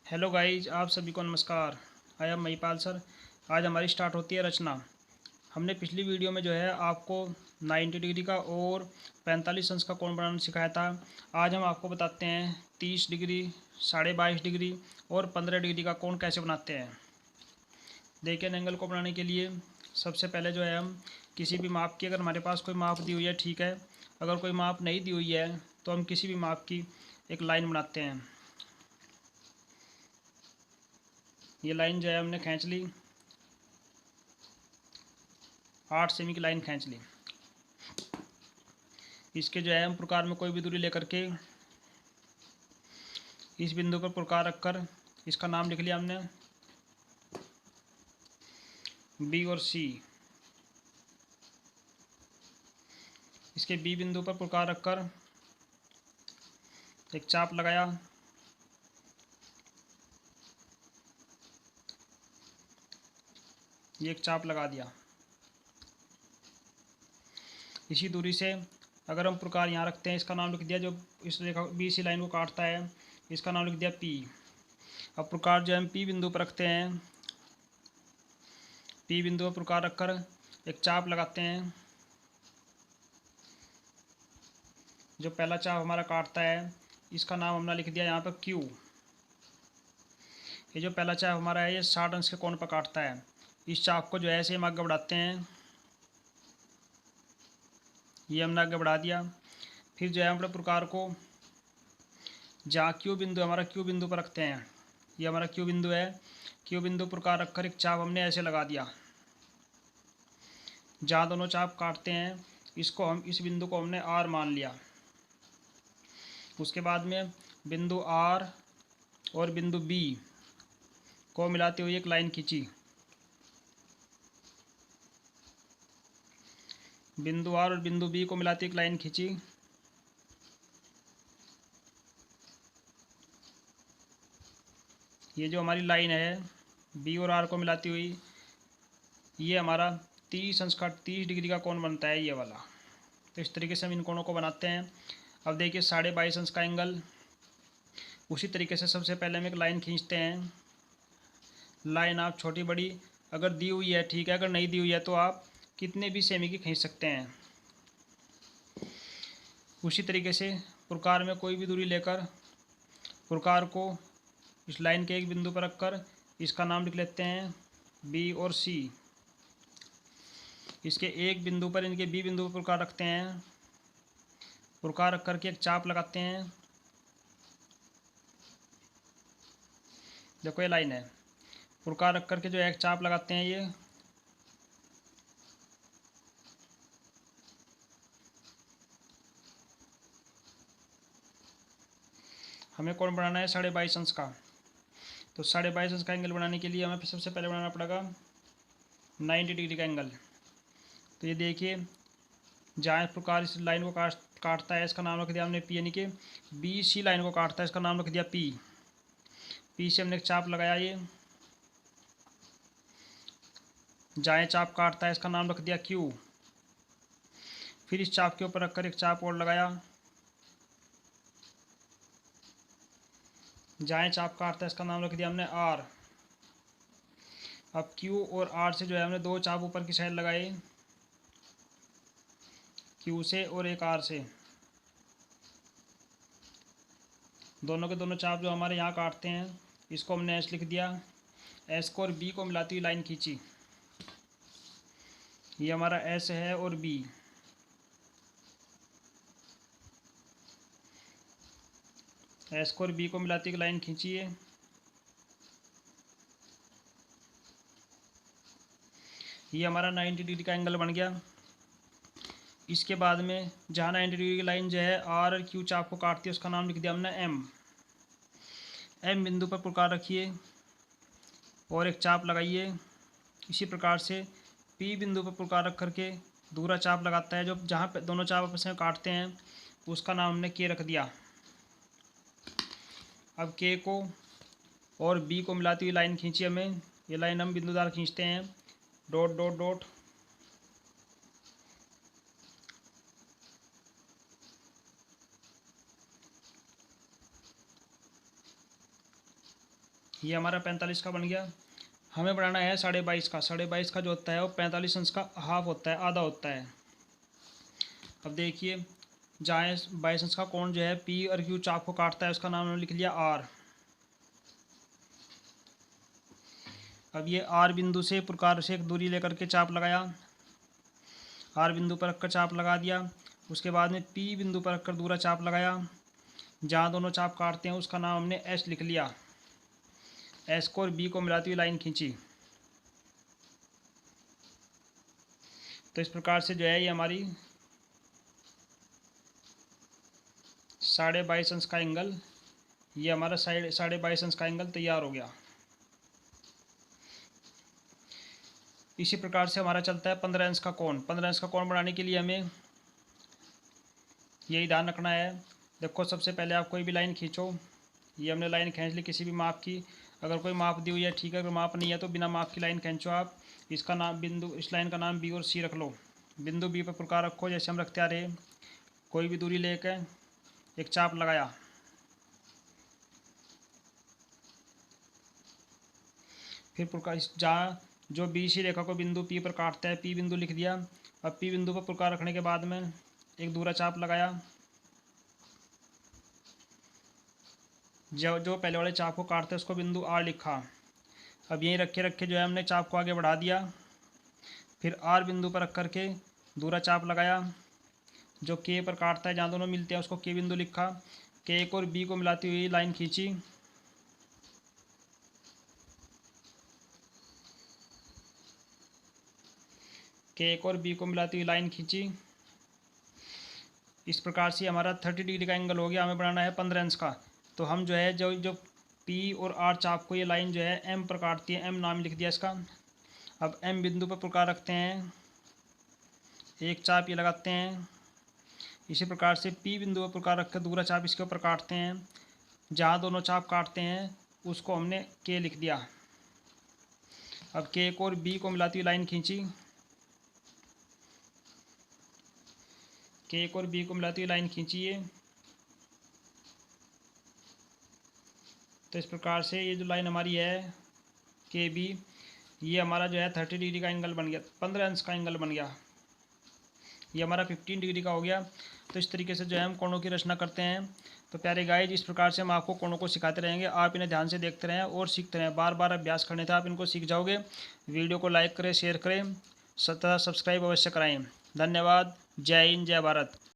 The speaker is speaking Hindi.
हेलो गाइज, आप सभी को नमस्कार। I am Mahipal sir. आज हमारी स्टार्ट होती है रचना। हमने पिछली वीडियो में जो है आपको 90 डिग्री का और 45 अंश का कोण बनाना सिखाया था। आज हम आपको बताते हैं 30 डिग्री, 22.5 डिग्री और 15 डिग्री का कोण कैसे बनाते हैं। देखिए, एंगल को बनाने के लिए सबसे पहले जो है हम किसी भी माप की, अगर हमारे पास कोई माप दी हुई है ठीक है, अगर कोई माप नहीं दी हुई है तो हम किसी भी माप की एक लाइन बनाते हैं। ये लाइन जो है हमने खींच ली, 8 सेमी की लाइन खींच ली। इसके जो है हम प्रकार में कोई भी दूरी लेकर के इस बिंदु पर प्रकार रखकर इसका नाम लिख लिया हमने बी और सी। इसके बी बिंदु पर प्रकार रखकर एक चाप लगाया। ये एक चाप लगा दिया। इसी दूरी से अगर हम प्रकार यहाँ रखते हैं, इसका नाम लिख दिया, जो इस रेखा बी सी लाइन को काटता है, इसका नाम लिख दिया पी। अब प्रकार जो हम पी बिंदु पर रखते हैं, पी बिंदु पर प्रकार रखकर एक चाप लगाते हैं। जो पहला चाप हमारा काटता है, इसका नाम हमने लिख दिया यहाँ पर क्यू। ये जो पहला चाप हमारा है, ये 60 अंश के कोण पर काटता है। इस चाप को जो है ऐसे हम आगे बढ़ाते हैं। ये हमने आगे बढ़ा दिया। फिर जो है अपने प्रकार को जहाँ क्यू बिंदु, हमारा क्यू बिंदु पर रखते हैं। ये हमारा क्यू बिंदु है। क्यू बिंदु प्रकार रखकर एक चाप हमने ऐसे लगा दिया। जहाँ दोनों चाप काटते हैं, इसको हम, इस बिंदु को हमने आर मान लिया। उसके बाद में बिंदु आर और बिंदु बी को मिलाते हुए एक लाइन खींची। बिंदु आर और बिंदु बी को मिलाते एक लाइन खींची। ये जो हमारी लाइन है बी और आर को मिलाती हुई, ये हमारा 30 डिग्री का कोण बनता है, ये वाला। तो इस तरीके से हम इन कोणों को बनाते हैं। अब देखिए 22.5 अंश का एंगल। उसी तरीके से सबसे पहले हम एक लाइन खींचते हैं। लाइन आप छोटी बड़ी अगर दी हुई है ठीक है, अगर नहीं दी हुई है तो आप कितने भी सेमी की खींच सकते हैं। उसी तरीके से प्रकार में कोई भी दूरी लेकर प्रकार को इस लाइन के एक बिंदु पर रखकर इसका नाम लिख लेते हैं बी और सी। इसके एक बिंदु पर, इनके बी बिंदु पर प्रकार रखते हैं। प्रकार रख करके एक चाप लगाते हैं। देखो ये लाइन है। प्रकार रख करके जो एक चाप लगाते हैं, ये हमें कोण बनाना है 22.5 अंश का। तो 22.5 अंश का एंगल बनाने के लिए हमें सबसे पहले बनाना पड़ेगा 90 डिग्री का एंगल। तो ये देखिए, जहाँ प्रकार इस लाइन को काटता है, इसका नाम रख दिया हमने पी, यानी कि बी सी लाइन को काटता है, इसका नाम रख दिया पी। पी से हमने एक चाप लगाया। ये जहाँ चाप काटता है, इसका नाम रख दिया क्यू। फिर इस चाप के ऊपर रखकर एक चाप और लगाया। जहाँ चाप काटता है, इसका नाम रख दिया हमने आर। अब क्यू और आर से जो है हमने दो चाप ऊपर की साइड लगाए, क्यू से और एक आर से। दोनों के दोनों चाप जो हमारे यहाँ काटते हैं, इसको हमने एस लिख दिया। एस को और बी को मिलाती हुई लाइन खींची। ये हमारा एस है और बी। एस को और बी को मिलाती हुई लाइन खींचिए। ये हमारा 90 डिग्री का एंगल बन गया। इसके बाद में जहाँ 90 डिग्री की लाइन जो है आर और क्यू चाप को काटती है, उसका नाम लिख दिया हमने एम। एम बिंदु पर प्रकार रखिए और एक चाप लगाइए। इसी प्रकार से पी बिंदु पर प्रकार रख करके दूसरा चाप लगाता है। जो जहाँ पे दोनों चाप आपस में काटते हैं, उसका नाम हमने के रख दिया। अब के को और बी को मिलाती हुई लाइन खींची हमें। ये लाइन हम बिंदुदार खींचते हैं, डॉट डॉट डॉट। ये हमारा 45 का बन गया। हमें बनाना है 22.5 का। 22.5 का जो होता है वो 45 अंश का हाफ होता है, आधा होता है। अब देखिए, जहाँ 22 अंश का कोण जो है पी और क्यू चाप को काटता है, उसका नाम हमने लिख लिया आर। अब ये आर बिंदु से प्रकार से एक दूरी लेकर के चाप लगाया, आर बिंदु पर रखकर चाप लगा दिया। उसके बाद में पी बिंदु पर रखकर दूसरा चाप लगाया, जहाँ दोनों चाप काटते हैं उसका नाम हमने एस लिख लिया। एस को और बी को मिलाती हुई लाइन खींची। तो इस प्रकार से जो है ये हमारी 22.5 अंश का एंगल, ये हमारा 22.5 अंश का एंगल तैयार हो गया। इसी प्रकार से हमारा चलता है 15 अंश का कोण। 15 अंश का कोण बनाने के लिए हमें यही ध्यान रखना है। देखो, सबसे पहले आप कोई भी लाइन खींचो। ये हमने लाइन खींच ली किसी भी माप की। अगर कोई माप दी हुई है ठीक है, अगर माप नहीं है तो बिना माप की लाइन खींचो आप। इसका नाम बिंदु, इस लाइन का नाम बी और सी रख लो। बिंदु बी पर प्रकार रखो जैसे हम रखते आ रहे। कोई भी दूरी लेकर एक चाप लगाया, फिर प्रकार जहाँ जो बी सी रेखा को बिंदु पी पर काटता है, पी बिंदु लिख दिया। अब पी बिंदु पर प्रकार रखने के बाद में एक दूसरा चाप लगाया, जो पहले वाले चाप को काटते हैं उसको बिंदु आर लिखा। अब यहीं रखे रखे जो है हमने चाप को आगे बढ़ा दिया। फिर आर बिंदु पर रख करके दूसरा चाप लगाया, जो के पर काटता है, जहाँ दोनों मिलते हैं उसको के बिंदु लिखा। के एक और बी को मिलाती हुई लाइन खींची। के एक और बी को मिलाती हुई लाइन खींची। इस प्रकार से हमारा 30 डिग्री का एंगल हो गया। हमें बनाना है 15 अंश का। तो हम जो है जो पी और आर चाप को ये लाइन जो है एम पर काटती है, एम नाम लिख दिया इसका। अब एम बिंदु पर प्रकार रखते हैं, एक चाप ये लगाते हैं। इसी प्रकार से पी बिंदु पर प्रकार रखकर दूसरा चाप इसके ऊपर काटते हैं। जहाँ दोनों चाप काटते हैं उसको हमने के लिख दिया। अब के को और बी को मिलाती हुई लाइन खींची। के एक और बी को मिलाती हुई लाइन खींचिए। तो इस प्रकार से ये जो लाइन हमारी है के बी, ये हमारा जो है 30 डिग्री का एंगल बन गया, 15 अंश का एंगल बन गया। ये हमारा 15 डिग्री का हो गया। तो इस तरीके से जो है हम कोणों की रचना करते हैं। तो प्यारे गाइस, इस प्रकार से हम आपको कोणों को सिखाते रहेंगे। आप इन्हें ध्यान से देखते रहें और सीखते रहें। बार बार अभ्यास करने से आप इनको सीख जाओगे। वीडियो को लाइक करें, शेयर करें, तथा सब्सक्राइब अवश्य कराएं। धन्यवाद। जय हिंद, जय भारत।